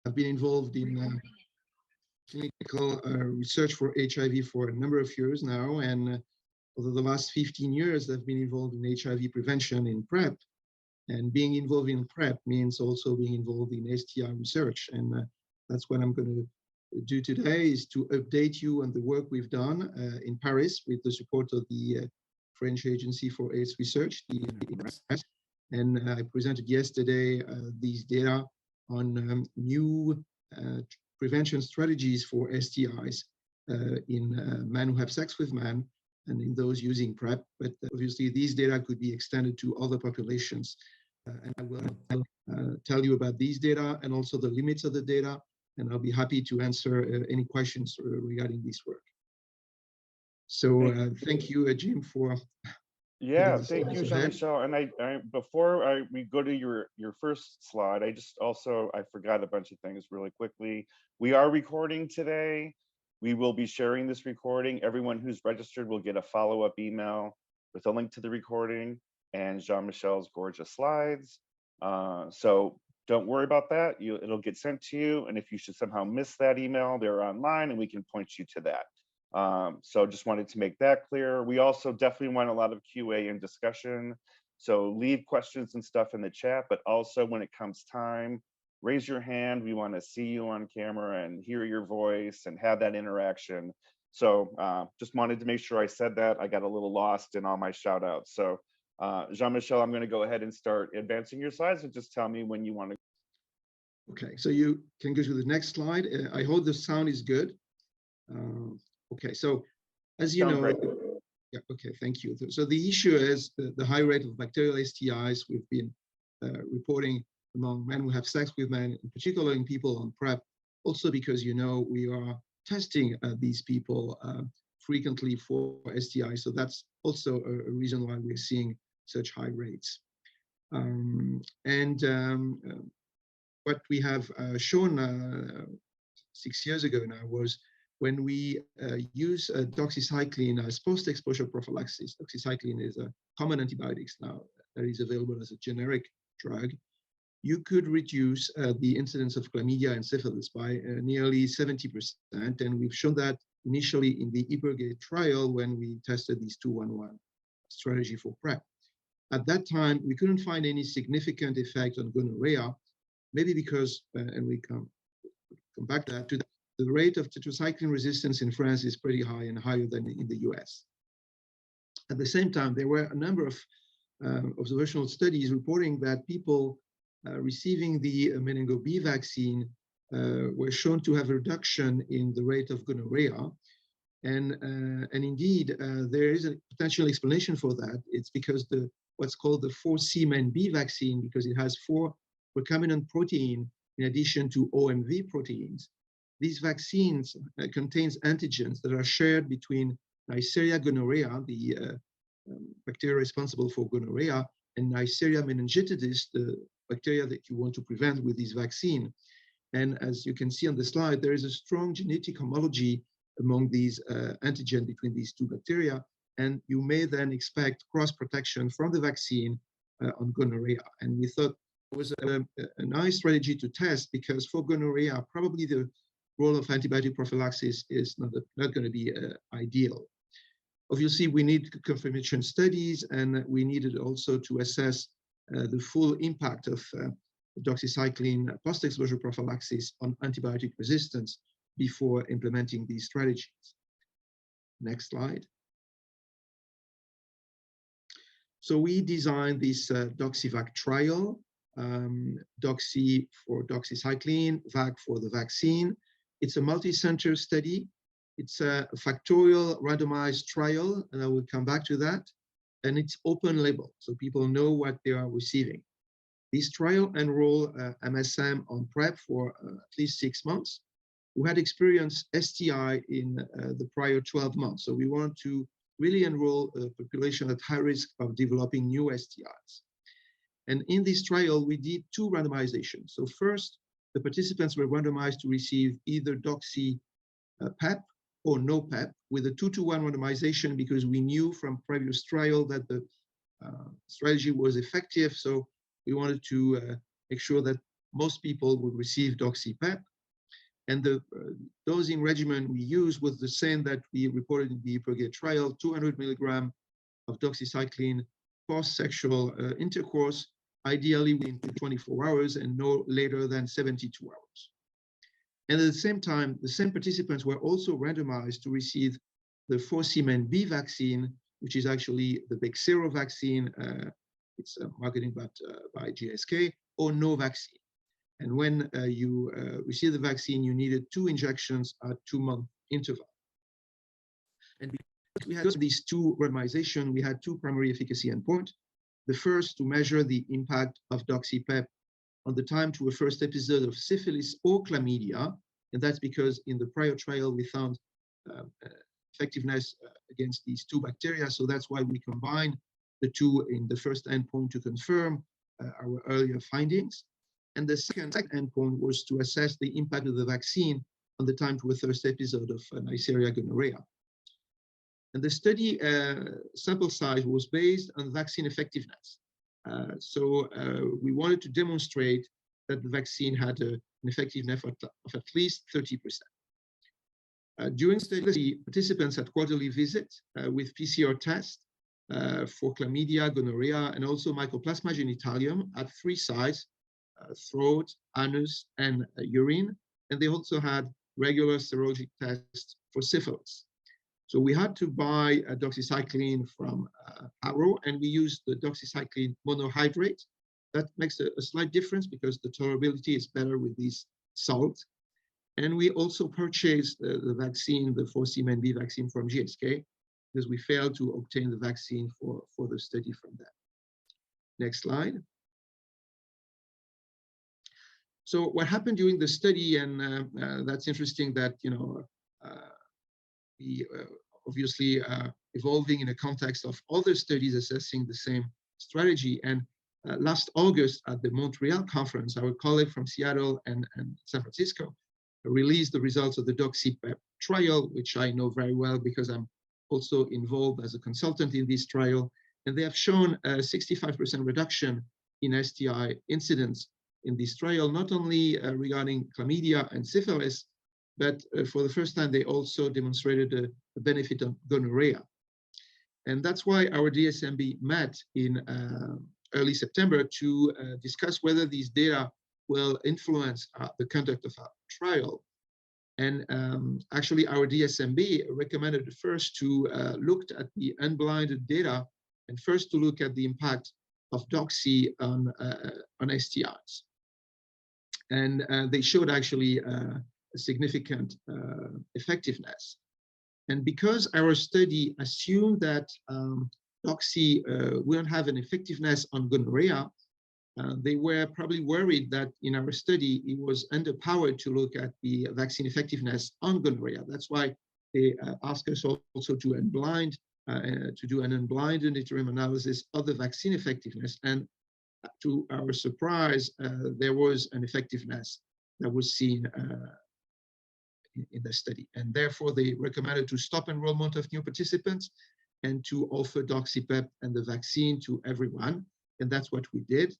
I've been involved in clinical research for HIV for a number of years now, and over the last 15 years, I've been involved in HIV prevention in PrEP. And being involved in PrEP means also being involved in STI research. And that's what I'm going to do today, is to update you on the work we've done in Paris with the support of the French Agency for AIDS Research, the Adherence. And I presented yesterday these data on new prevention strategies for STIs in men who have sex with men and in those using PrEP. But obviously, these data could be extended to other populations. And I will tell you about these data and also the limits of the data. And I'll be happy to answer any questions regarding this work. So thank you, Jim, for. Yeah, thank you, Jean-Michel. And before we go to your first slide, I forgot a bunch of things really quickly. We are recording today. We will be sharing this recording. Everyone who's registered will get a follow-up email with a link to the recording and Jean-Michel's gorgeous slides. So don't worry about that. It'll get sent to you. And if you should somehow miss that email, they're online and we can point you to that. So just wanted to make that clear. We also definitely want a lot of QA and discussion. So leave questions and stuff in the chat, but also when it comes time, raise your hand. We want to see you on camera and hear your voice and have that interaction. So just wanted to make sure I said that. I got a little lost in all my shout outs. So Jean-Michel, I'm going to go ahead and start advancing your slides and just tell me when you want to. Okay, so you can go to the next slide. I hope the sound is good. Okay, so as you know, yeah, okay, thank you. So the issue is the high rate of bacterial STIs we've been reporting among men who have sex with men, in particular in people on PrEP, also because, you know, we are testing these people frequently for STIs. So that's also a reason why we're seeing such high rates. What we have shown 6 years ago now was when we use doxycycline as post-exposure prophylaxis. Doxycycline is a common antibiotic now that is available as a generic drug. You could reduce the incidence of chlamydia and syphilis by nearly 70%. And we've shown that initially in the Ibergate trial when we tested this 2-1-1 strategy for PrEP. At that time, we couldn't find any significant effect on gonorrhea, maybe because, and we come back to that, the rate of tetracycline resistance in France is pretty high and higher than in the US. At the same time, there were a number of observational studies reporting that people receiving the meningo B vaccine were shown to have a reduction in the rate of gonorrhea. And indeed, there is a potential explanation for that. It's because what's called the 4C-MenB vaccine, because it has 4 recombinant protein in addition to OMV proteins. These vaccines contains antigens that are shared between Neisseria gonorrhea, the bacteria responsible for gonorrhea, and Neisseria meningitidis, the bacteria that you want to prevent with this vaccine. And as you can see on the slide, there is a strong genetic homology among these antigen between these 2 bacteria, and you may then expect cross-protection from the vaccine on gonorrhea. And we thought it was a nice strategy to test because for gonorrhea, probably the role of antibiotic prophylaxis is not going to be ideal. Obviously, we need confirmation studies, and we needed also to assess the full impact of doxycycline post-exposure prophylaxis on antibiotic resistance before implementing these strategies. Next slide. So we designed this DoxyVac trial, Doxy for doxycycline, VAC for the vaccine. It's a multi-center study. It's a factorial randomized trial, and I will come back to that. And it's open label, so people know what they are receiving. This trial enrolled MSM on PrEP for at least 6 months, who had experienced STI in the prior 12 months. So we want to really enroll a population at high risk of developing new STIs. And in this trial, we did 2 randomizations. So first, the participants were randomized to receive either Doxy PEP or no PEP with a 2-to-1 randomization because we knew from previous trial that the strategy was effective. So we wanted to make sure that most people would receive Doxy PEP. And the dosing regimen we used was the same that we reported in the PROGATE trial, 200 milligram of doxycycline post-sexual intercourse, ideally within 24 hours and no later than 72 hours. And at the same time, the same participants were also randomized to receive the 4C-MB vaccine, which is actually the Bexero vaccine. It's marketed by GSK, or no vaccine. And when you receive the vaccine, you needed 2 injections at 2-month interval. And because we had these 2 randomizations, we had 2 primary efficacy endpoints. The first, to measure the impact of Doxy PEP on the time to a first episode of syphilis or chlamydia. And that's because in the prior trial, we found effectiveness against these 2 bacteria. So that's why we combined the 2 in the first endpoint to confirm our earlier findings. And the second endpoint was to assess the impact of the vaccine on the time to a first episode of Neisseria gonorrhea. And the study sample size was based on vaccine effectiveness. So we wanted to demonstrate that the vaccine had an effectiveness of at least 30%. During the study, participants had quarterly visits with PCR tests for chlamydia, gonorrhea, and also Mycoplasma genitalium at 3 sites, throat, anus, and urine. And they also had regular serologic tests for syphilis. So we had to buy a doxycycline from Arrow, and we used the doxycycline monohydrate. That makes a slight difference because the tolerability is better with these salts. And we also purchased the vaccine, the 4C-MB vaccine from GSK, because we failed to obtain the vaccine for the study from them. Next slide. So what happened during the study, and that's interesting that, you know, we obviously evolving in a context of other studies assessing the same strategy. And last August at the Montreal conference, our colleague from Seattle and San Francisco released the results of the Doxy PEP trial, which I know very well because I'm also involved as a consultant in this trial. And they have shown a 65% reduction in STI incidence in this trial, not only regarding chlamydia and syphilis, but for the first time, they also demonstrated the benefit of gonorrhea. And that's why our DSMB met in early September to discuss whether these data will influence the conduct of our trial. And actually, our DSMB recommended first to look at the unblinded data and first to look at the impact of Doxy on STIs. And they showed actually a significant effectiveness. And because our study assumed that Doxy wouldn't have an effectiveness on gonorrhea, they were probably worried that in our study, it was underpowered to look at the vaccine effectiveness on gonorrhea. That's why they asked us also to unblind, to do an unblinded interim analysis of the vaccine effectiveness. And to our surprise, there was an effectiveness that was seen in the study. And therefore, they recommended to stop enrollment of new participants and to offer Doxy PEP and the vaccine to everyone. And that's what we did.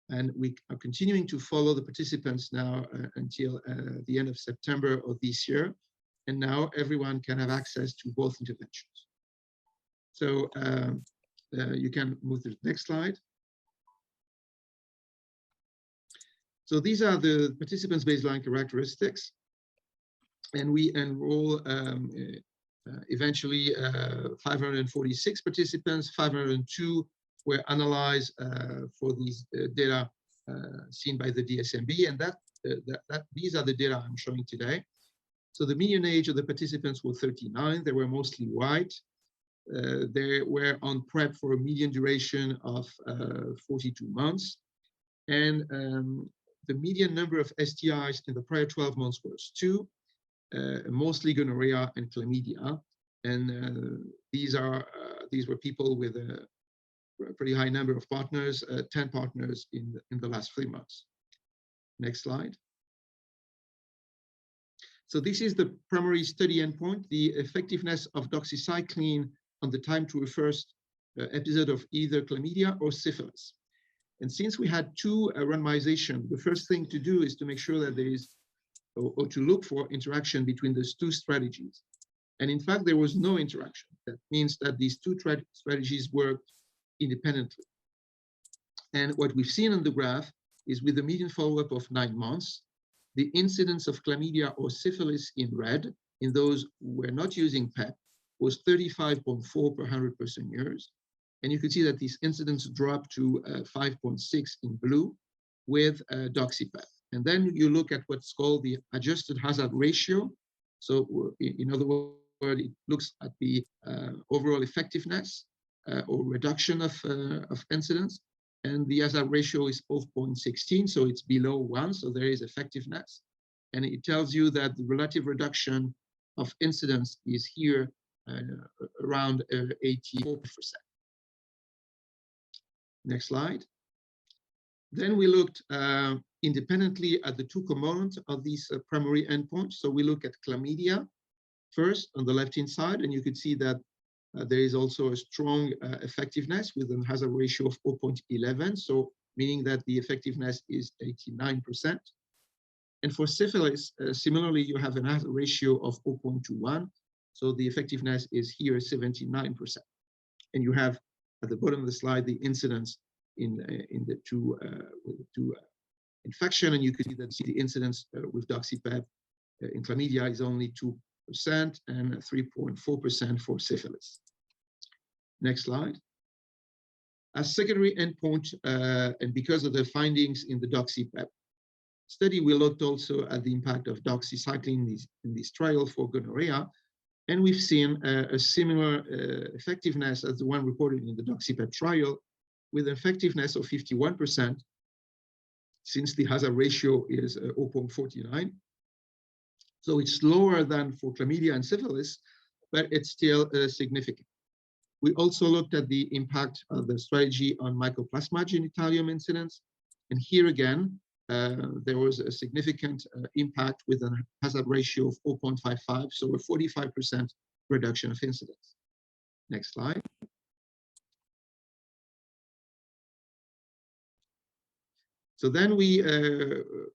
And we are continuing to follow the participants now until the end of September of this year. And now everyone can have access to both interventions. So you can move to the next slide. So these are the participants' baseline characteristics. And we enroll eventually 546 participants, 502 were analyzed for these data seen by the DSMB, and these are the data I'm showing today. So the median age of the participants was 39. They were mostly white. They were on PrEP for a median duration of 42 months. And the median number of STIs in the prior 12 months was 2, mostly gonorrhea and chlamydia. And these were people with a pretty high number of partners, 10 partners in the last 3 months. Next slide. So this is the primary study endpoint, the effectiveness of doxycycline on the time to a first episode of either chlamydia or syphilis. And since we had two randomization, the first thing to do is to make sure that there is, or to look for interaction between those two strategies. And in fact, there was no interaction. That means that these two strategies worked independently. And what we've seen on the graph is with a median follow-up of 9 months, the incidence of chlamydia or syphilis in red, in those who were not using PEP, was 35.4 per 100 person years. And you can see that these incidence dropped to 5.6 in blue with Doxy PEP. And then you look at what's called the adjusted hazard ratio. So in other words, it looks at the overall effectiveness or reduction of incidence. And the hazard ratio is 0.16, so it's below 1, so there is effectiveness. And it tells you that the relative reduction of incidence is here around 84%. Next slide. Then we looked independently at the two components of these primary endpoints. So we look at chlamydia first on the left-hand side, and you can see that there is also a strong effectiveness with a hazard ratio of 0.11, so meaning that the effectiveness is 89%. And for syphilis, similarly, you have a hazard ratio of 0.21, so the effectiveness is here 79%. And you have at the bottom of the slide the incidence in the two infection, and you can see that the incidence with Doxy PEP in chlamydia is only 2% and 3.4% for syphilis. Next slide. As secondary endpoint, and because of the findings in the Doxy PEP study, we looked also at the impact of doxycycline in this trial for gonorrhea, and we've seen a similar effectiveness as the one reported in the Doxy PEP trial, with an effectiveness of 51%, since the hazard ratio is 0.49. So it's lower than for chlamydia and syphilis, but it's still significant. We also looked at the impact of the strategy on Mycoplasma genitalium incidence. And here again, there was a significant impact with a hazard ratio of 0.55, so a 45% reduction of incidence. Next slide. So then we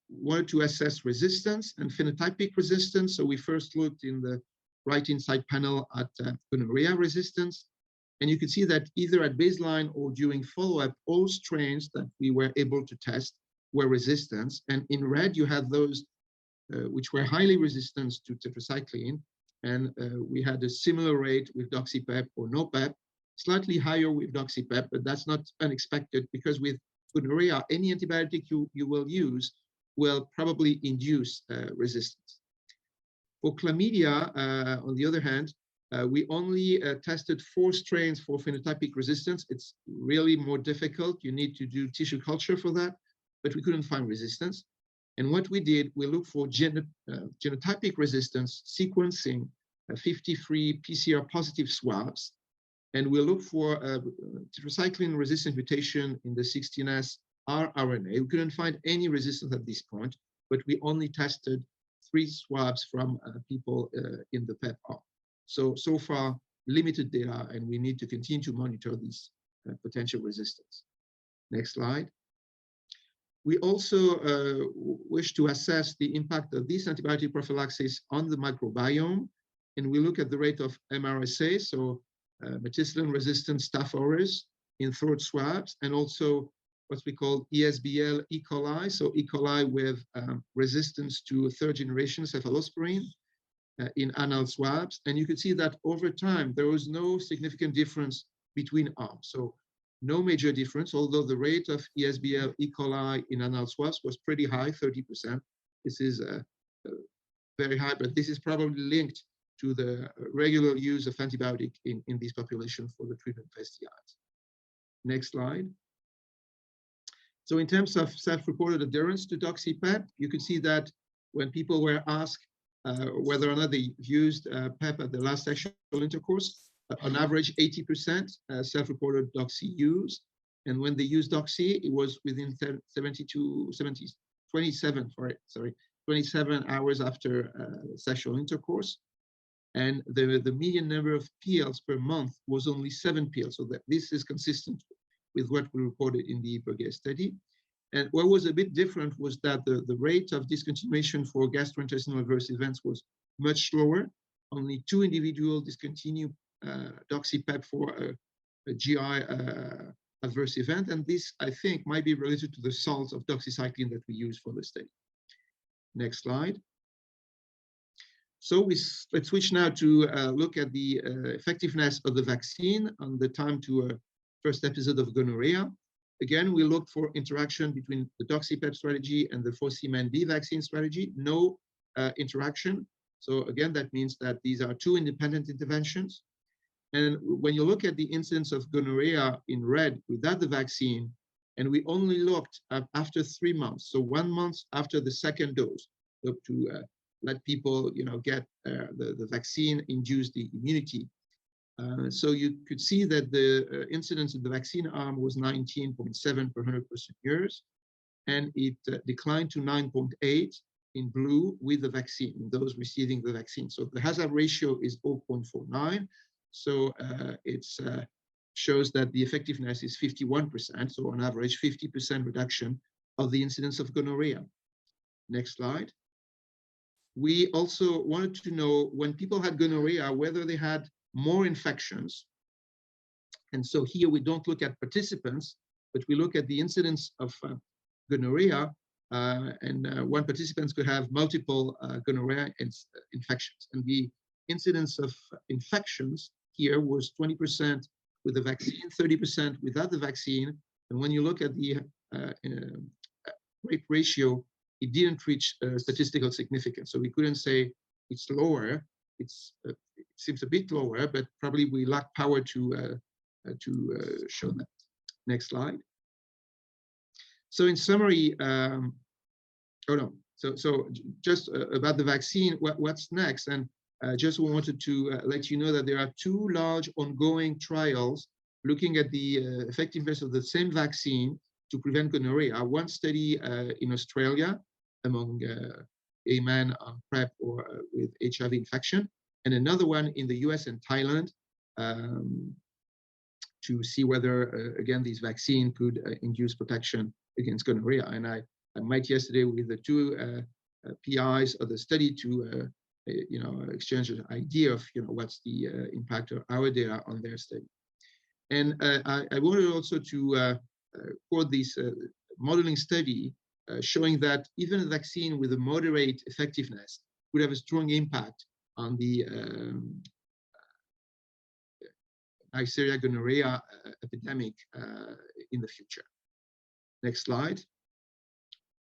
wanted to assess resistance and phenotypic resistance. So we first looked in the right-hand side panel at gonorrhea resistance. And you can see that either at baseline or during follow-up, all strains that we were able to test were resistant. And in red, you have those which were highly resistant to tetracycline. And we had a similar rate with Doxy PEP or no PEP, slightly higher with Doxy PEP, but that's not unexpected because with gonorrhea, any antibiotic you will use will probably induce resistance. For chlamydia, on the other hand, we only tested 4 strains for phenotypic resistance. It's really more difficult. You need to do tissue culture for that, but we couldn't find resistance. And what we did, we looked for genotypic resistance, sequencing 53 PCR positive swabs, and we looked for tetracycline resistant mutation in the 16S rRNA. We couldn't find any resistance at this point, but we only tested 3 swabs from people in the PEP arm. So far, limited data, and we need to continue to monitor this potential resistance. Next slide. We also wish to assess the impact of this antibiotic prophylaxis on the microbiome, and we look at the rate of MRSA, so methicillin-resistant Staph aureus in throat swabs, and also what we call ESBL E. coli, so E. coli with resistance to third-generation cephalosporin in anal swabs. And you can see that over time, there was no significant difference between arms. So no major difference, although the rate of ESBL E. coli in anal swabs was pretty high, 30%. This is very high, but this is probably linked to the regular use of antibiotic in this population for the treatment of STIs. Next slide. So in terms of self-reported adherence to Doxy PEP, you can see that when people were asked whether or not they used PEP at the last sexual intercourse, on average 80% self-reported Doxy use. And when they used Doxy, it was within 27 hours after sexual intercourse. And the median number of pills per month was only 7 pills. So that this is consistent with what we reported in the Hypergea study. And what was a bit different was that the rate of discontinuation for gastrointestinal adverse events was much lower. Only 2 individuals discontinued Doxy PEP for a GI adverse event. And this, I think, might be related to the salts of doxycycline that we use for the study. Next slide. So let's switch now to look at the effectiveness of the vaccine on the time to first episode of gonorrhea. Again, we looked for interaction between the Doxy PEP strategy and the 4C-MB vaccine strategy. No interaction. So again, that means that these are 2 independent interventions. And when you look at the incidence of gonorrhea in red without the vaccine, and we only looked at after 3 months, so 1 month after the second dose, so to let people, get the vaccine-induced the immunity. So you could see that the incidence in the vaccine arm was 19.7 per 100 years, and it declined to 9.8 in blue with the vaccine, those receiving the vaccine. So the hazard ratio is 0.49. So it shows that the effectiveness is 51%, so on average 50% reduction of the incidence of gonorrhea. Next slide. We also wanted to know when people had gonorrhea, whether they had more infections. And so here we don't look at participants, but we look at the incidence of gonorrhea, and one participant could have multiple gonorrhea infections. And the incidence of infections here was 20% with the vaccine, 30% without the vaccine. And when you look at the rate ratio, it didn't reach statistical significance. So we couldn't say it's lower. It seems a bit lower, but probably we lack power to show that. Next slide. So in summary, so just about the vaccine, what's next? And just wanted to let you know that there are 2 large ongoing trials looking at the effectiveness of the same vaccine to prevent gonorrhea. One study in Australia among a man on PrEP or with HIV infection, and another one in the US and Thailand to see whether, again, these vaccine could induce protection against gonorrhea. And I met yesterday with the 2 PIs of the study to exchange an idea of what's the impact of our data on their study. And I wanted also to quote this modeling study showing that even a vaccine with a moderate effectiveness would have a strong impact on the Neisseria gonorrhea epidemic in the future. Next slide.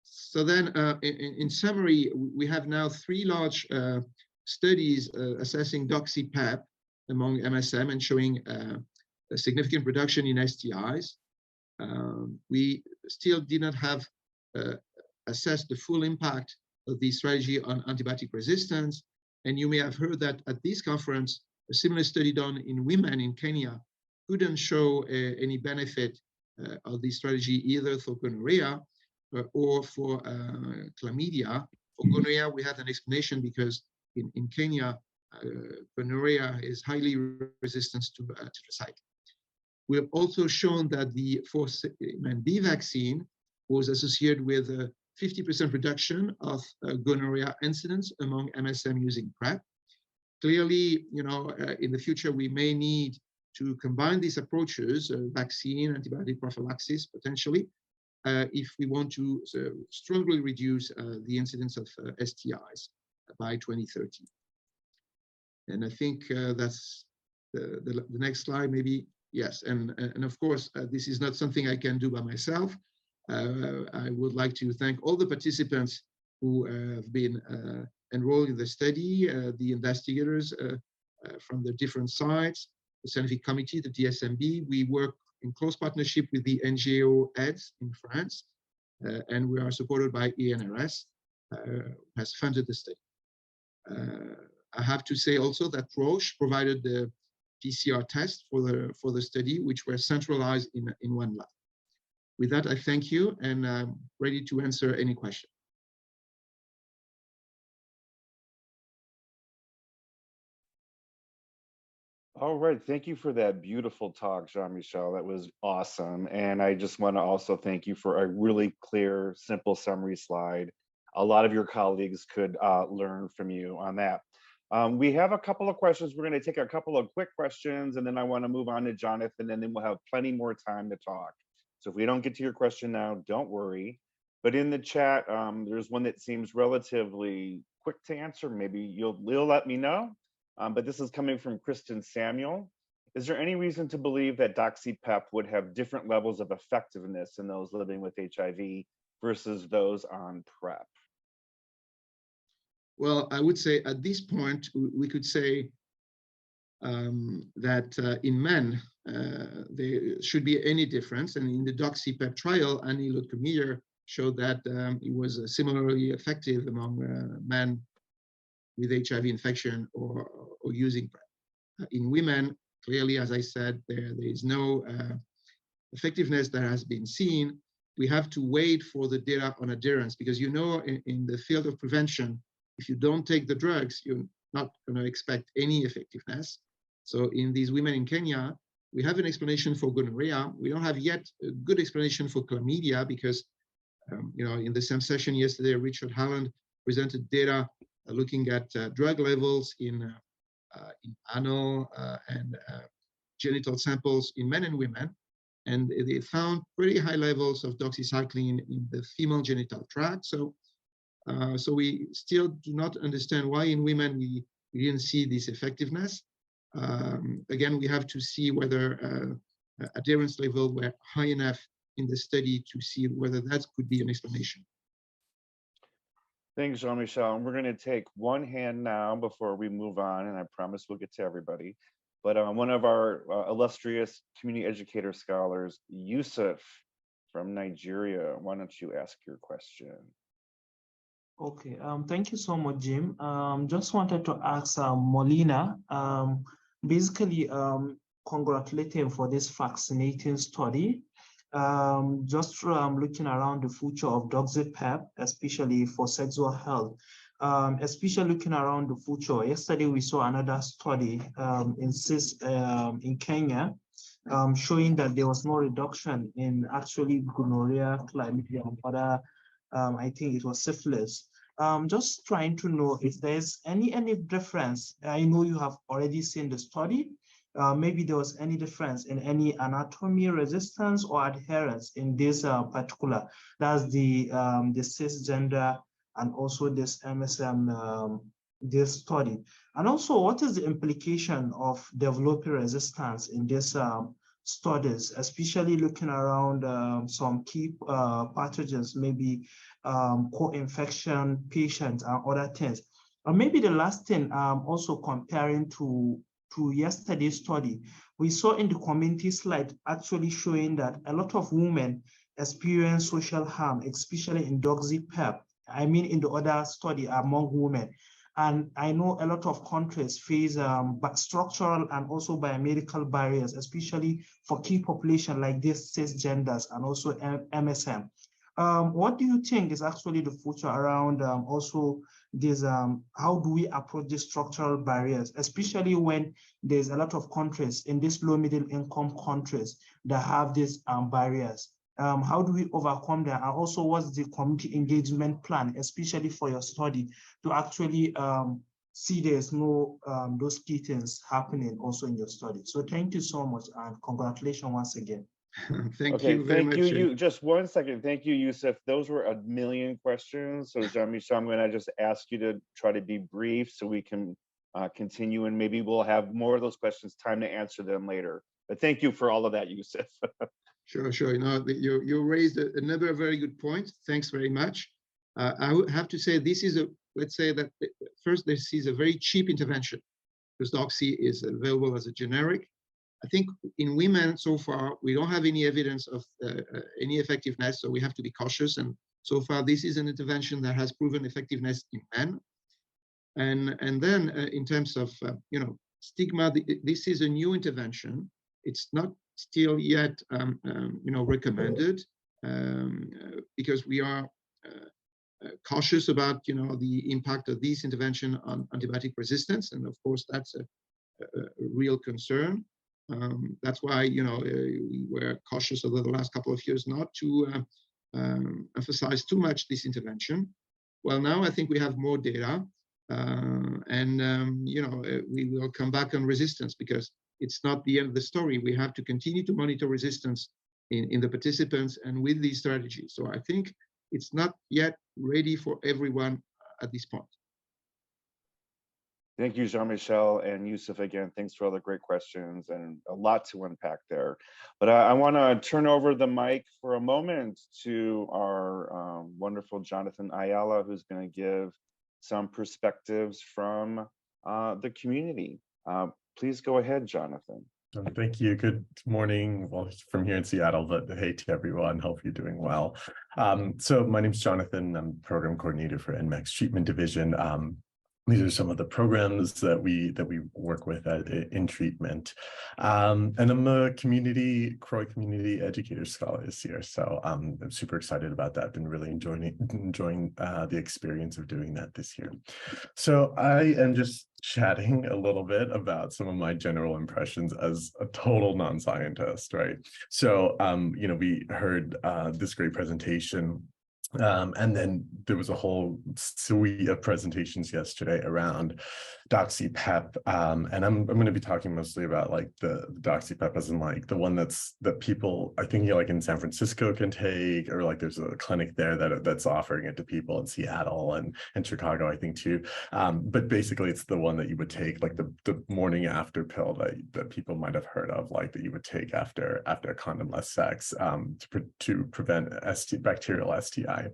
So then, in summary, we have now 3 large studies assessing Doxy PEP among MSM and showing a significant reduction in STIs. We still did not have assessed the full impact of the strategy on antibiotic resistance. And you may have heard that at this conference, a similar study done in women in Kenya couldn't show any benefit of this strategy either for gonorrhea or for chlamydia. For gonorrhea, we had an explanation because in Kenya, gonorrhea is highly resistant to tetracycline. We have also shown that the 4C-MB vaccine was associated with a 50% reduction of gonorrhea incidence among MSM using PrEP. Clearly, in the future, we may need to combine these approaches, vaccine, antibiotic prophylaxis, potentially, if we want to strongly reduce the incidence of STIs by 2030. And I think that's the next slide, maybe. Yes, and of course, this is not something I can do by myself. I would like to thank all the participants who have been enrolled in the study, the investigators from the different sites, the scientific committee, the DSMB. We work in close partnership with the NGO heads in France, and we are supported by ENRS, who has funded the study. I have to say also that Roche provided the PCR test for the study, which were centralized in one lab. With that, I thank you, and I'm ready to answer any question. All right, thank you for that beautiful talk, Jean-Michel. That was awesome. And I just want to also thank you for a really clear, simple summary slide. A lot of your colleagues could learn from you on that. We have a couple of questions. We're going to take a couple of quick questions, and then I want to move on to Jonathan, and then we'll have plenty more time to talk. So if we don't get to your question now, don't worry. But in the chat, there's one that seems relatively quick to answer. Maybe you'll let me know. But this is coming from Kristen Samuel. Is there any reason to believe that Doxy PEP would have different levels of effectiveness in those living with HIV versus those on PrEP? Well, I would say at this point, we could say that in men, there should be any difference. And in the Doxy PEP trial, Annie Lotkomir showed that it was similarly effective among men with HIV infection or using PrEP. In women, clearly, as I said, there is no effectiveness that has been seen. We have to wait for the data on adherence, because in the field of prevention, if you don't take the drugs, you're not going to expect any effectiveness. So in these women in Kenya, we have an explanation for gonorrhea. We don't have yet a good explanation for chlamydia, because in the same session yesterday, Richard Halland presented data looking at drug levels in anal and genital samples in men and women, and they found pretty high levels of doxycycline in the female genital tract. So we still do not understand why in women we didn't see this effectiveness. Again, we have to see whether adherence level were high enough in the study to see whether that could be an explanation. Thanks, Jean-Michel. And we're going to take one hand now before we move on, and I promise we'll get to everybody. But one of our illustrious community educator scholars, Yusuf from Nigeria, why don't you ask your question? Okay, thank you so much, Jim. Just wanted to ask Molina, basically congratulate him for this fascinating study. Just looking around the future of Doxy PEP, especially for sexual health, especially looking around the future. Yesterday, we saw another study in Kenya, showing that there was no reduction in actually gonorrhea, chlamydia, and other, I think it was syphilis. Just trying to know if there's any difference. I know you have already seen the study. Maybe there was any difference in any anatomy, resistance, or adherence in this particular. That's the cisgender and also this MSM this study. And also, what is the implication of developing resistance in this studies, especially looking around some key pathogens, maybe co-infection patients and other things. And maybe the last thing, also comparing to yesterday's study, we saw in the community slide actually showing that a lot of women experience social harm, especially in Doxy PEP. I mean, in the other study among women. And I know a lot of countries face structural and also biomedical barriers, especially for key population like this cisgenders and also MSM. What do you think is actually the future around also this, how do we approach these structural barriers, especially when there's a lot of countries in these low middle income countries that have these barriers? How do we overcome that? And also, what's the community engagement plan, especially for your study, to actually see there's no those key things happening also in your study? So thank you so much, and congratulations once again. Thank you very much. Thank you. Just 1 second. Thank you, Yusuf. Those were a million questions. So Jean-Michel, I'm going to just ask you to try to be brief so we can continue, and maybe we'll have more of those questions, time to answer them later. But thank you for all of that, Yusuf. Sure. You raised another very good point. Thanks very much. I would have to say this is let's say that first, this is a very cheap intervention because Doxy is available as a generic. I think in women so far, we don't have any evidence of any effectiveness, so we have to be cautious. And so far, this is an intervention that has proven effectiveness in men. And then in terms of stigma, this is a new intervention. It's not still yet recommended because we are cautious about the impact of this intervention on antibiotic resistance, and of course that's real concern. That's why, you know, we were cautious over the last couple of years not to emphasize too much this intervention. Well, now I think we have more data, and you know, we will come back on resistance, because it's not the end of the story. We have to continue to monitor resistance in the participants and with these strategies. So I think it's not yet ready for everyone at this point. Thank you, Jean-Michel and Yusuf. Again, thanks for all the great questions and a lot to unpack there. But I want to turn over the mic for a moment to our wonderful Jonathan Ayala, who's going to give some perspectives from the community. Please go ahead, Jonathan. Thank you. Good morning. Well, from here in Seattle, but hey to everyone. Hope you're doing well. So my name is Jonathan. I'm program coordinator for NMAC's treatment division. These are some of the programs that we work with in treatment. And I'm a CROI community educator scholar this year. So I'm super excited about that. I've been really enjoying the experience of doing that this year. So I am just chatting a little bit about some of my general impressions as a total non-scientist, right? So, you know, we heard this great presentation. And then there was a whole suite of presentations yesterday around Doxy PEP, and I'm going to be talking mostly about like the Doxy PEP, as in like the one that people, I think, you know, like in San Francisco can take, or like there's a clinic there that's offering it to people in Seattle and Chicago, I think too. But basically, it's the one that you would take, like the morning after pill that people might have heard of, like that you would take after condom-less sex to prevent bacterial STI.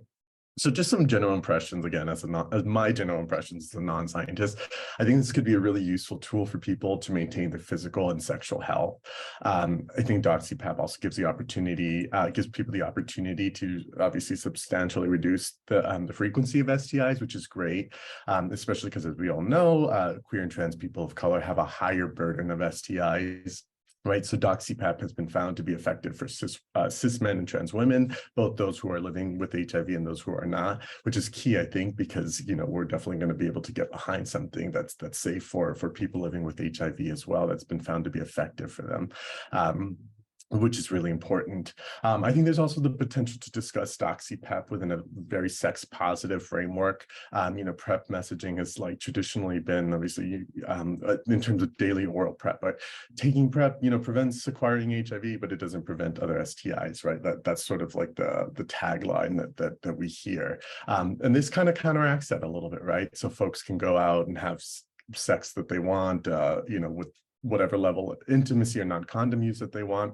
So just some general impressions, again, as my general impressions as a non-scientist, I think this could be a really useful tool for people to maintain their physical and sexual health. I think Doxy PEP also gives people the opportunity to obviously substantially reduce the frequency of STIs, which is great, especially because, as we all know, queer and trans people of color have a higher burden of STIs. Right, so Doxy PEP has been found to be effective for cis men and trans women, both those who are living with HIV and those who are not, which is key, I think, because, you know, we're definitely going to be able to get behind something that's safe for people living with HIV as well, that's been found to be effective for them. Which is really important. I think there's also the potential to discuss Doxy PEP within a very sex-positive framework. You know, PrEP messaging has like traditionally been, obviously, in terms of daily oral PrEP, but taking PrEP, you know, prevents acquiring HIV, but it doesn't prevent other STIs, right? That's sort of like the tagline that we hear. And this kind of counteracts that a little bit, right? So folks can go out and have sex that they want, you know, with whatever level of intimacy or non-condom use that they want,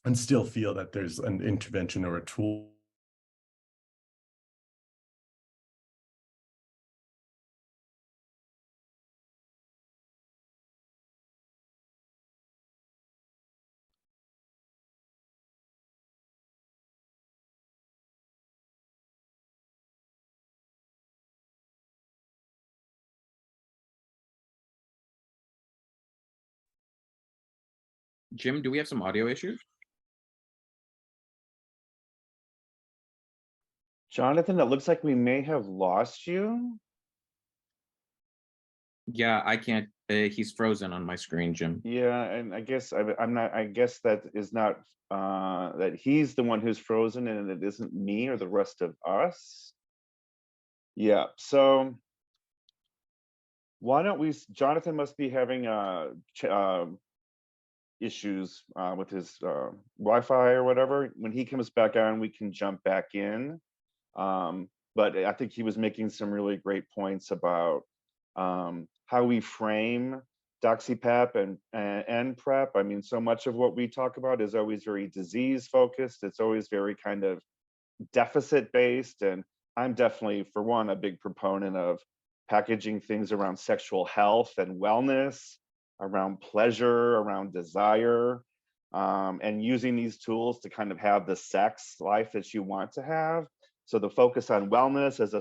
and still feel that there's an intervention or a tool. Jim, do we have some audio issues? Jonathan, it looks like we may have lost you. Yeah, I can't. He's frozen on my screen, Jim. Yeah, and I guess I'm not. I guess that is not that he's the one who's frozen, and it isn't me or the rest of us. Yeah. So why don't we? Jonathan must be having issues with his Wi-Fi or whatever. When he comes back on, we can jump back in. But I think he was making some really great points about how we frame Doxy PEP and PrEP. I mean, so much of what we talk about is always very disease focused. It's always very kind of deficit based. And I'm definitely, for one, a big proponent of packaging things around sexual health and wellness, around pleasure, around desire, and using these tools to kind of have the sex life that you want to have. So the focus on wellness as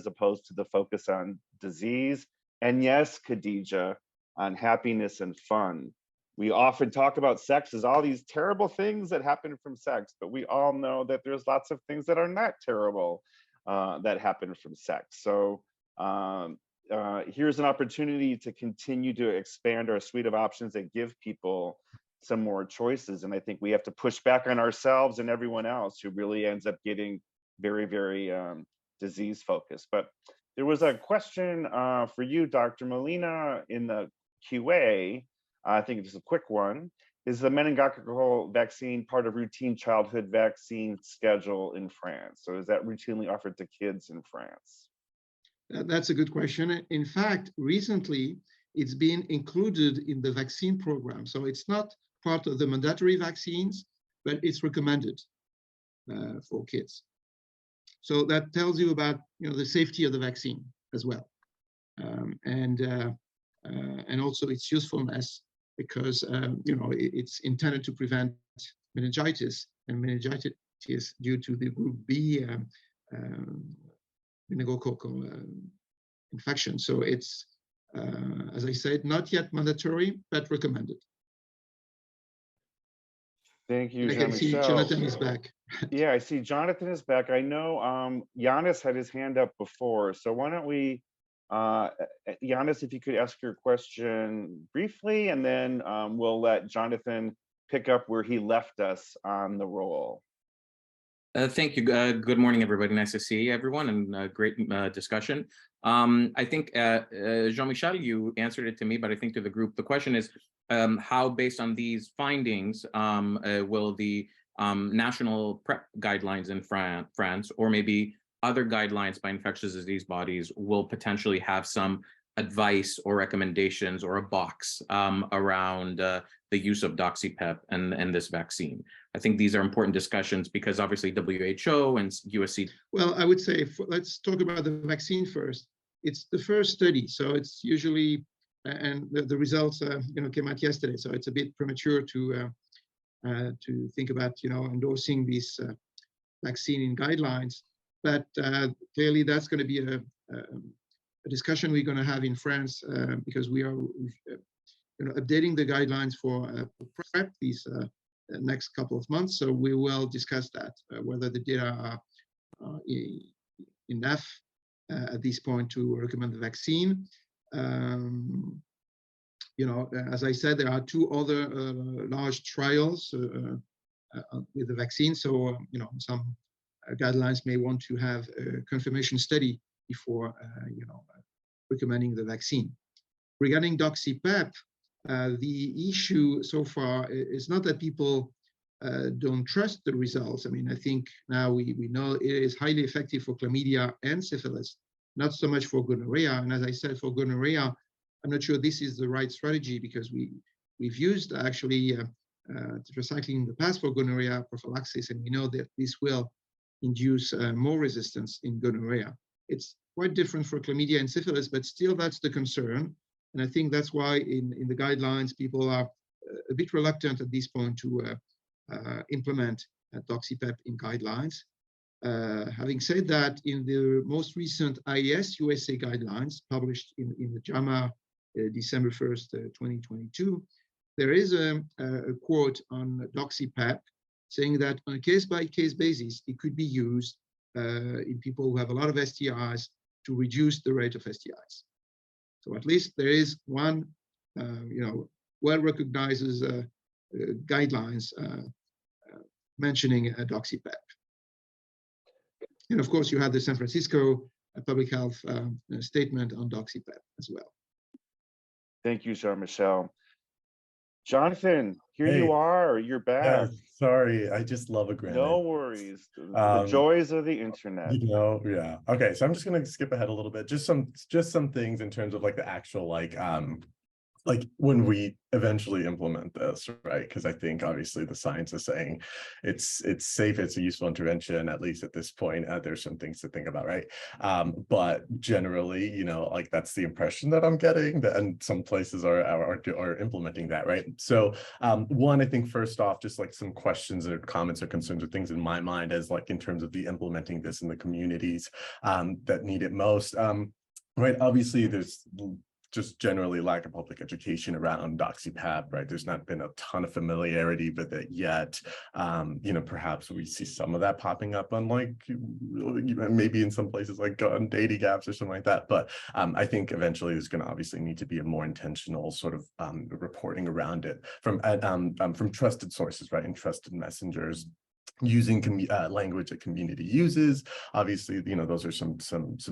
opposed to the focus on disease. And yes, Khadija, on happiness and fun. We often talk about sex as all these terrible things that happen from sex, but we all know that there's lots of things that are not terrible that happen from sex. So here's an opportunity to continue to expand our suite of options that give people some more choices. And I think we have to push back on ourselves and everyone else who really ends up getting very, very disease focused. But there was a question for you, Dr. Molina, in the QA. I think it's a quick one. Is the meningococcal vaccine part of routine childhood vaccine schedule in France? So is that routinely offered to kids in France? That's a good question. In fact, recently, it's been included in the vaccine program. So it's not part of the mandatory vaccines, but it's recommended for kids. So that tells you about the safety of the vaccine as well, and also its usefulness, because it's intended to prevent meningitis, and meningitis due to the group B meningococcal infection. So it's, as I said, not yet mandatory, but recommended. Thank you, I can see Jonathan is back. Yeah, I see Jonathan is back. I know Giannis had his hand up before. So why don't we, Giannis, if you could ask your question briefly, and then we'll let Jonathan pick up where he left us on the roll. Thank you. Good morning, everybody. Nice to see everyone, and great discussion. I think, Jean-Michel, you answered it to me, but I think to the group, the question is, how, based on these findings, will the national PrEP guidelines in France, or maybe other guidelines by infectious disease bodies, will potentially have some advice or recommendations or a box around the use of Doxy PEP and this vaccine? I think these are important discussions because obviously WHO and USC. Well, I would say, let's talk about the vaccine first. It's the first study, so it's usually, and the results came out yesterday, so it's a bit premature to think about endorsing this vaccine in guidelines. But clearly, that's going to be a discussion we're going to have in France because we are updating the guidelines for PrEP these next couple of months. So we will discuss that, whether the data are enough at this point to recommend the vaccine. As I said, there are two other large trials with the vaccine. So, some guidelines may want to have a confirmation study before, recommending the vaccine. Regarding Doxy PEP, the issue so far is not that people don't trust the results. I mean, I think now we know it is highly effective for chlamydia and syphilis, not so much for gonorrhea. And as I said, for gonorrhea, I'm not sure this is the right strategy, because we've used actually tetracycline in the past for gonorrhea prophylaxis, and we know that this will induce more resistance in gonorrhea. It's quite different for chlamydia and syphilis, but still that's the concern. And I think that's why in the guidelines, people are a bit reluctant at this point to implement Doxy PEP in guidelines. Having said that, in the most recent IAS USA guidelines published in the JAMA December 1st, 2022, there is a quote on Doxy PEP saying that on a case-by-case basis, it could be used in people who have a lot of STIs to reduce the rate of STIs. So at least there is one, well-recognized guidelines mentioning Doxy PEP. And of course, you have the San Francisco Public Health statement on Doxy PEP as well. Thank you, Jean-Michel. Jonathan, here you are. You're back. Yeah, sorry, I just love a granite. No worries. The joys of the internet. Yeah. Okay, so I'm just gonna skip ahead a little bit. Just some things in terms of like the actual like when we eventually implement this, right? Because I think obviously the science is saying it's safe, it's a useful intervention, at least at this point. There's some things to think about, right? But generally, like that's the impression that I'm getting, and some places are implementing that, right? So one, I think first off, just like some questions or comments or concerns or things in my mind as like in terms of the implementing this in the communities that need it most. Right, obviously there's just generally lack of public education around Doxy PEP, right? There's not been a ton of familiarity with it yet. Perhaps we see some of that popping up on maybe in some places like on dating apps or something like that. But I think eventually there's going to obviously need to be a more intentional sort of reporting around it from trusted sources, right, and trusted messengers, using language that community uses. Obviously, those are some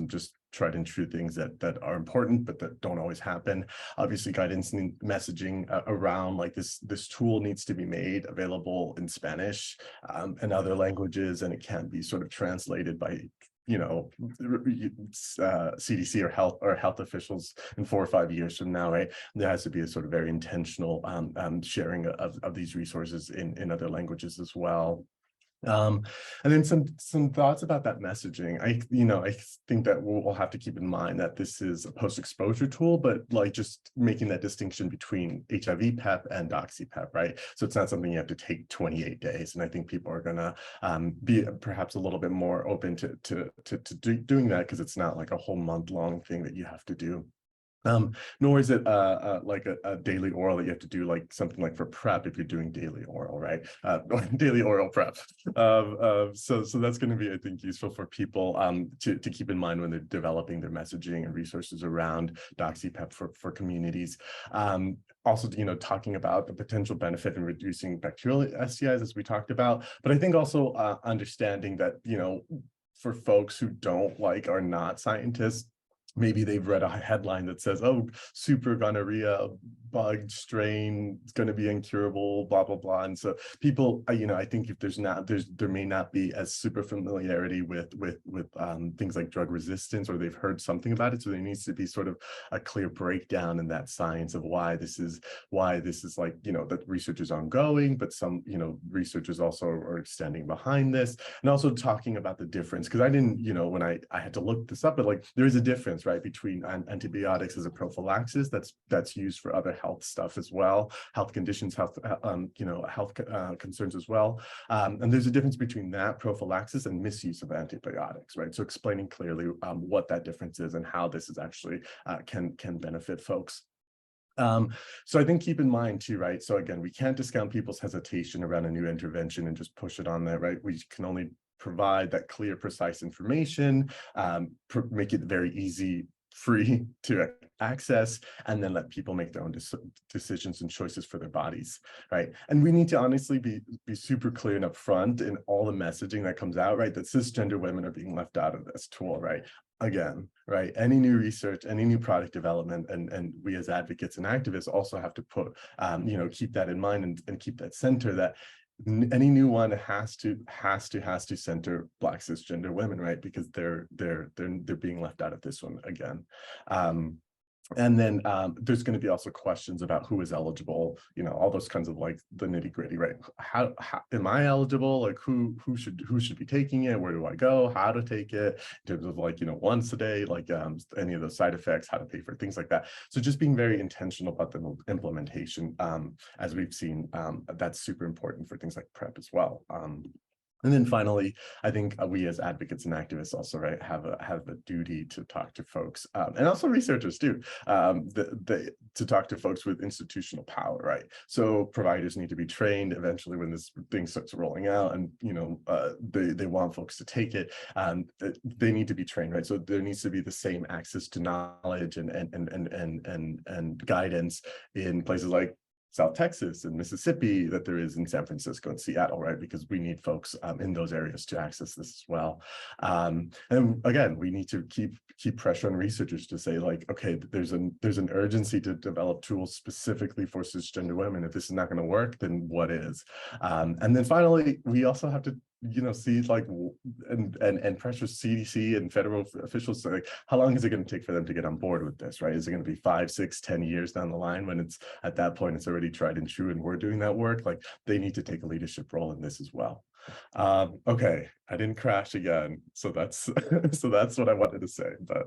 just tried and true things that are important, but that don't always happen. Obviously, guidance and messaging around like this tool needs to be made available in Spanish and other languages, and it can be sort of translated by CDC or health officials in 4 or 5 years from now, right? There has to be a sort of very intentional sharing of these resources in other languages as well. And then some thoughts about that messaging. I think that we'll have to keep in mind that this is a post-exposure tool, but like just making that distinction between HIV PEP and Doxy PEP, right? So it's not something you have to take 28 days. And I think people are gonna be perhaps a little bit more open to doing that, because it's not like a whole month-long thing that you have to do. Nor is it like a daily oral that you have to do, like something like for PrEP if you're doing daily oral, right? Daily oral PrEP. So that's going to be, I think, useful for people to keep in mind when they're developing their messaging and resources around Doxy PEP for communities. Also, talking about the potential benefit in reducing bacterial STIs, as we talked about, but I think also understanding that, for folks who are not scientists, maybe they've read a headline that says, oh, super gonorrhea bug strain is going to be incurable, blah, blah, blah. And so people, I think if there may not be as super familiarity with things like drug resistance, or they've heard something about it. So there needs to be sort of a clear breakdown in that science of why this is like, that research is ongoing, but some, researchers also are standing behind this, and also talking about the difference. Because I didn't, when I had to look this up, but like there is a difference, right, between antibiotics as a prophylaxis that's used for other health stuff as well, health conditions, health concerns as well, and there's a difference between that prophylaxis and misuse of antibiotics, right? So explaining clearly what that difference is and how this is actually can benefit folks. So I think keep in mind too, right? So again, we can't discount people's hesitation around a new intervention and just push it on there, right? We can only provide that clear, precise information, make it very easy, free to access, and then let people make their own decisions and choices for their bodies, right? And we need to honestly be super clear and upfront in all the messaging that comes out, right? That cisgender women are being left out of this tool, right? Again, right? Any new research, any new product development, and we as advocates and activists also have to put, keep that in mind and keep that center, that any new one has to center Black cisgender women, right? Because they're being left out of this one again. And then there's going to be also questions about who is eligible, all those kinds of like the nitty gritty, right? How am I eligible? Like who should be taking it? Where do I go? How to take it? In terms of like, once a day, like any of those side effects, how to pay for things like that. So just being very intentional about the implementation, as we've seen, that's super important for things like PrEP as well. And then finally, I think we as advocates and activists also, right, have a duty to talk to folks, and also researchers too, to talk to folks with institutional power, right? So providers need to be trained eventually when this thing starts rolling out, and they want folks to take it. They need to be trained, right? So there needs to be the same access to knowledge and guidance in places like South Texas and Mississippi that there is in San Francisco and Seattle, right? Because we need folks in those areas to access this as well. And again, we need to keep pressure on researchers to say, like, okay, there's an urgency to develop tools specifically for cisgender women. If this is not going to work, then what is? And then finally, we also have to see like and pressure CDC and federal officials to, like, how long is it going to take for them to get on board with this, right? Is it going to be 5, 6, 10 years down the line when it's at that point it's already tried and true and we're doing that work? Like, they need to take a leadership role in this as well. Okay, I didn't crash again, so that's what I wanted to say. But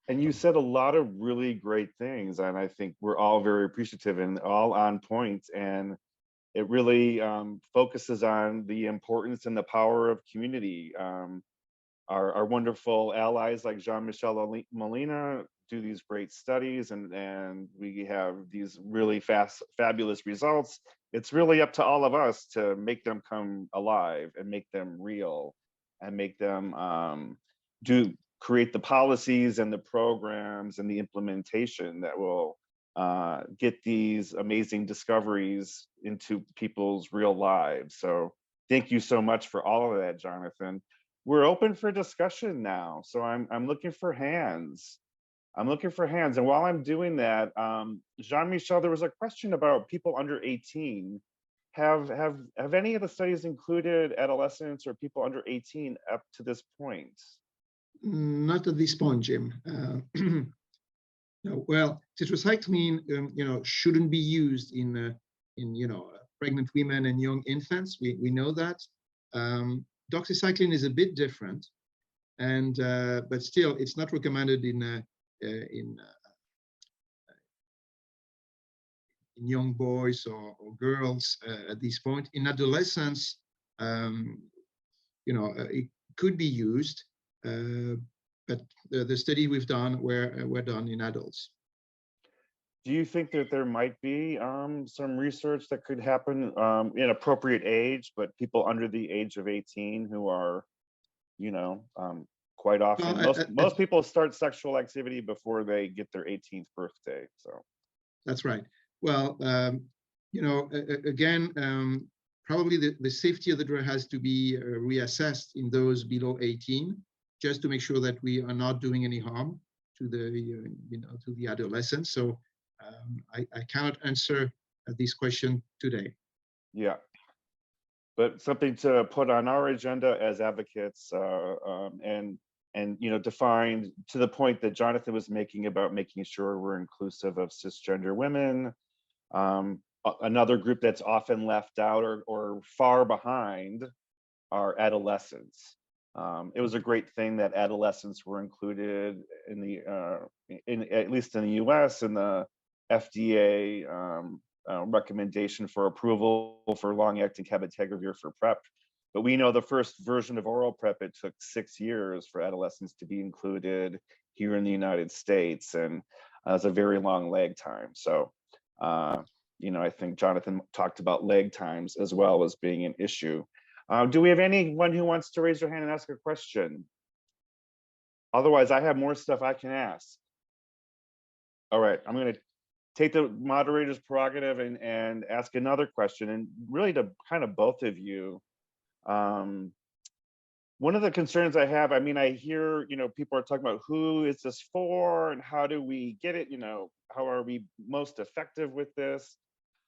and you said a lot of really great things, and I think we're all very appreciative and all on point, and it really focuses on the importance and the power of community. our wonderful allies like Jean-Michel Molina do these great studies, and we have these really fabulous results. It's really up to all of us to make them come alive and make them real and make them create the policies and the programs and the implementation that will get these amazing discoveries into people's real lives. So thank you so much for all of that, Jonathan. We're open for discussion now. So I'm looking for hands. I'm looking for hands. And while I'm doing that, Jean-Michel, there was a question about people under 18. Have any of the studies included adolescents or people under 18 up to this point? Not at this point, Jim. No, well, tetracycline, shouldn't be used in pregnant women and young infants. We know that. Doxycycline is a bit different, and but still, it's not recommended in young boys or girls at this point. In adolescents, it could be used, but the study we've done were done in adults. Do you think that there might be some research that could happen in appropriate age, but people under the age of 18 who are, quite often, most people start sexual activity before they get their 18th birthday. So that's right. Well, again, probably the safety of the drug has to be reassessed in those below 18, just to make sure that we are not doing any harm to the adolescents. So I cannot answer this question today. Yeah, but something to put on our agenda as advocates, and defined to the point that Jonathan was making about making sure we're inclusive of cisgender women. Another group that's often left out or far behind are adolescents. It was a great thing that adolescents were included in at least in the US, in the FDA recommendation for approval for long-acting cabotegravir for PrEP. But we know the first version of oral PrEP, it took 6 years for adolescents to be included here in the United States, and it's a very long lag time. So, I think Jonathan talked about lag times as well as being an issue. Do we have anyone who wants to raise their hand and ask a question? Otherwise, I have more stuff I can ask. All right, I'm going to take the moderator's prerogative and ask another question, and really to kind of both of you. One of the concerns I have, I hear, people are talking about who is this for and how do we get it, how are we most effective with this?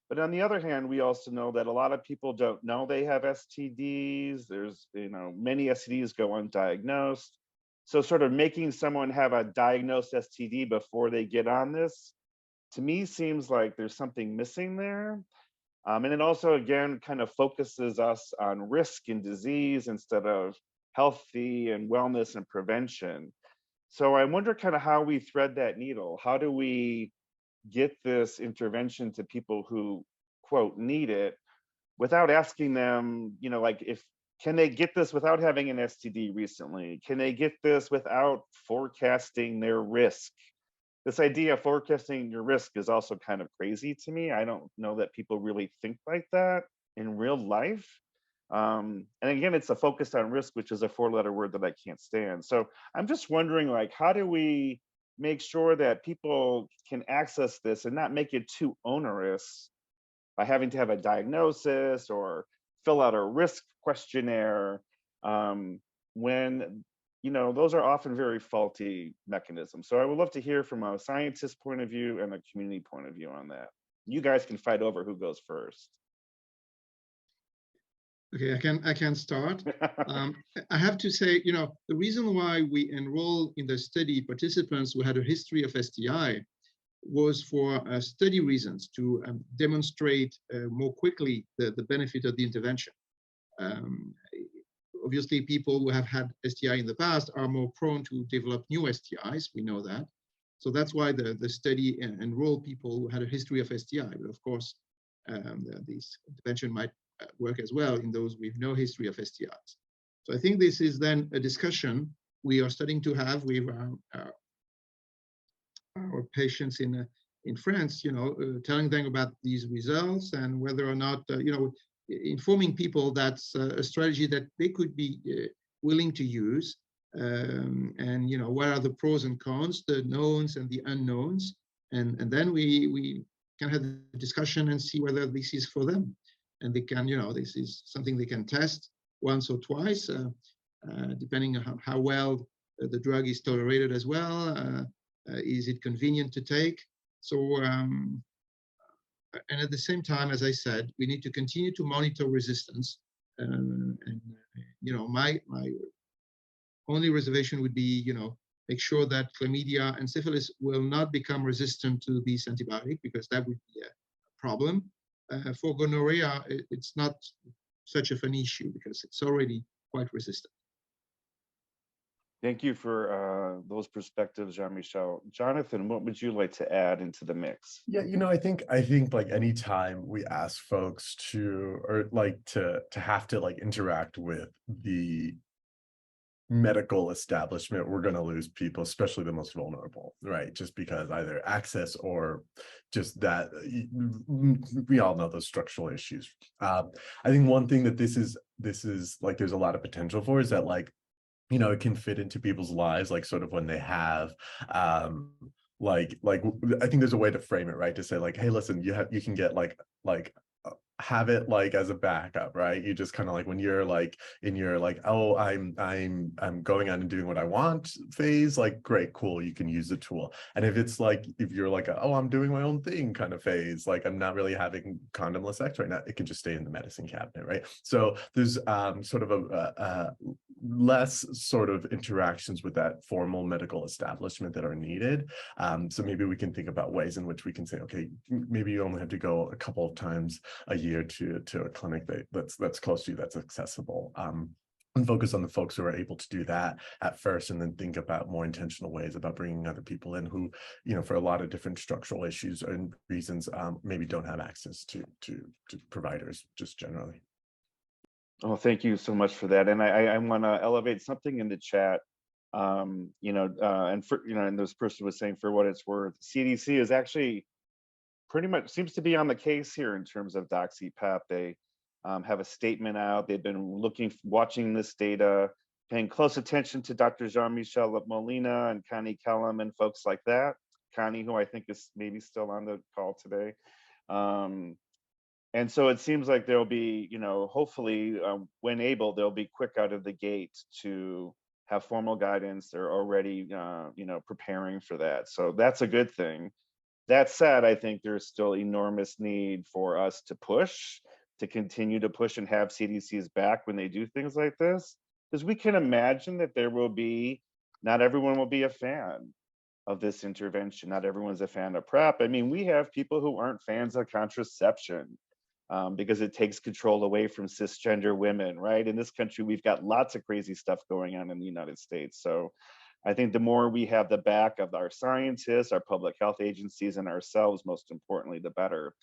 But on the other hand, we also know that a lot of people don't know they have STDs. There's, many STDs go undiagnosed. So sort of making someone have a diagnosed STD before they get on this, to me, seems like there's something missing there. And it also, again, kind of focuses us on risk and disease instead of healthy and wellness and prevention. So I wonder kind of how we thread that needle. How do we get this intervention to people who, quote, need it, without asking them, can they get this without having an STD recently? Can they get this without forecasting their risk? This idea of forecasting your risk is also kind of crazy to me. I don't know that people really think like that in real life. And again, it's a focus on risk, which is a 4-letter word that I can't stand. So I'm just wondering, how do we make sure that people can access this and not make it too onerous by having to have a diagnosis or fill out a risk questionnaire, when those are often very faulty mechanisms. So I would love to hear from a scientist point of view and a community point of view on that. You guys can fight over who goes first. Okay, I can start. I have to say, the reason why we enrolled in the study participants who had a history of STI was for study reasons, to demonstrate more quickly the benefit of the intervention. Obviously, people who have had STI in the past are more prone to develop new STIs. We know that. So that's why the study enrolled people who had a history of STI. But of course, this intervention might work as well in those with no history of STIs. So I think this is then a discussion we are starting to have with our patients in France, telling them about these results and whether or not, informing people that's a strategy that they could be willing to use. And, what are the pros and cons, the knowns and the unknowns. And then we can have the discussion and see whether this is for them. And they can, this is something they can test once or twice, depending on how well the drug is tolerated as well. Is it convenient to take? So, and at the same time, as I said, we need to continue to monitor resistance. My only reservation would be, make sure that chlamydia and syphilis will not become resistant to this antibiotic, because that would be a problem. For gonorrhea, it's not such of an issue because it's already quite resistant. Thank you for those perspectives, Jean-Michel. Jonathan, what would you like to add into the mix? Yeah, I think like anytime we ask folks to, or like to have to like interact with the medical establishment, we're going to lose people, especially the most vulnerable, right? Just because either access or just that, we all know those structural issues. I think one thing that this is like, there's a lot of potential for is that like, it can fit into people's lives, like sort of when they have, like I think there's a way to frame it, right? To say like, hey, listen, you can get like have it like as a backup, right? You just kind of like when you're like in your like, oh, I'm going on and doing what I want phase, like great, cool, you can use the tool. And if it's like, if you're like, oh, I'm doing my own thing kind of phase, like I'm not really having condomless sex right now, it can just stay in the medicine cabinet, right? So there's sort of a less sort of interactions with that formal medical establishment that are needed. So maybe we can think about ways in which we can say, okay, maybe you only have to go a couple of times a year to a clinic that's close to you, that's accessible, and focus on the folks who are able to do that at first, and then think about more intentional ways about bringing other people in who, for a lot of different structural issues and reasons, maybe don't have access to providers just generally. Oh, thank you so much for that. And I want to elevate something in the chat. And this person was saying, for what it's worth, CDC is actually pretty much seems to be on the case here in terms of Doxy PEP. They have a statement out. They've been watching this data, paying close attention to Dr. Jean-Michel Molina and Connie Kellum and folks like that. Connie, who I think is maybe still on the call today. And so it seems like there'll be, hopefully when able, they'll be quick out of the gate to have formal guidance. They're already, preparing for that. So that's a good thing. That said, I think there's still enormous need for us to continue to push and have CDCs back when they do things like this, because we can imagine that not everyone will be a fan of this intervention. Not everyone's a fan of PrEP. I mean, we have people who aren't fans of contraception because it takes control away from cisgender women, right? In this country, we've got lots of crazy stuff going on in the United States. So I think the more we have the back of our scientists, our public health agencies, and ourselves, most importantly, the better.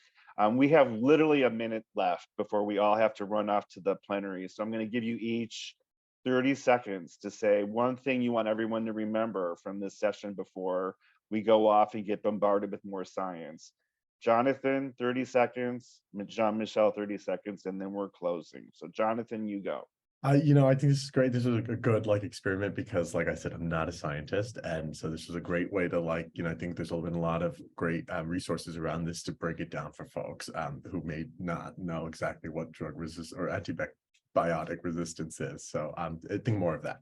We have literally a minute left before we all have to run off to the plenary. So I'm going to give you each 30 seconds to say one thing you want everyone to remember from this session before we go off and get bombarded with more science. Jonathan, 30 seconds, Jean-Michel, 30 seconds, and then we're closing. So Jonathan, you go. I think this is great. This is a good experiment because, like I said, I'm not a scientist, and so this is a great way to I think there's been a lot of great resources around this to break it down for folks who may not know exactly what drug resistance or antibiotic resistance is. So I think more of that.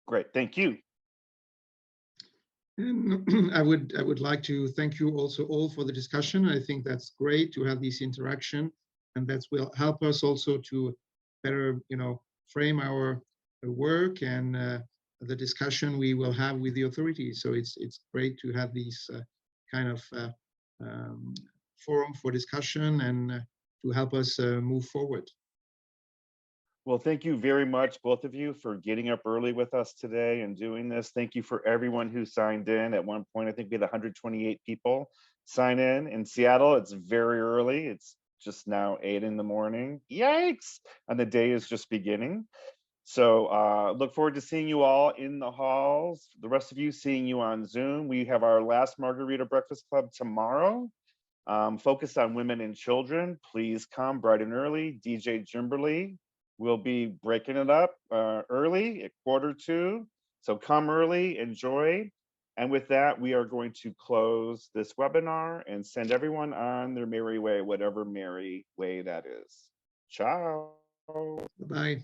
Great, thank you. And I would like to thank you also all for the discussion. I think that's great to have this interaction, and that will help us also to better, frame our work and the discussion we will have with the authorities. So it's great to have this kind of forum for discussion and to help us move forward. Well, thank you very much, both of you, for getting up early with us today and doing this. Thank you for everyone who signed in. At one point, I think we had 128 people sign in. In Seattle, it's very early. It's just now 8 in the morning. Yikes! And the day is just beginning. So look forward to seeing you all in the halls. The rest of you seeing you on Zoom. We have our last Margarita Breakfast Club tomorrow, focused on women and children. Please come bright and early. DJ Jimberly will be breaking it up early at 1:45. So come early, enjoy. And with that, we are going to close this webinar and send everyone on their merry way, whatever merry way that is. Ciao. Bye-bye.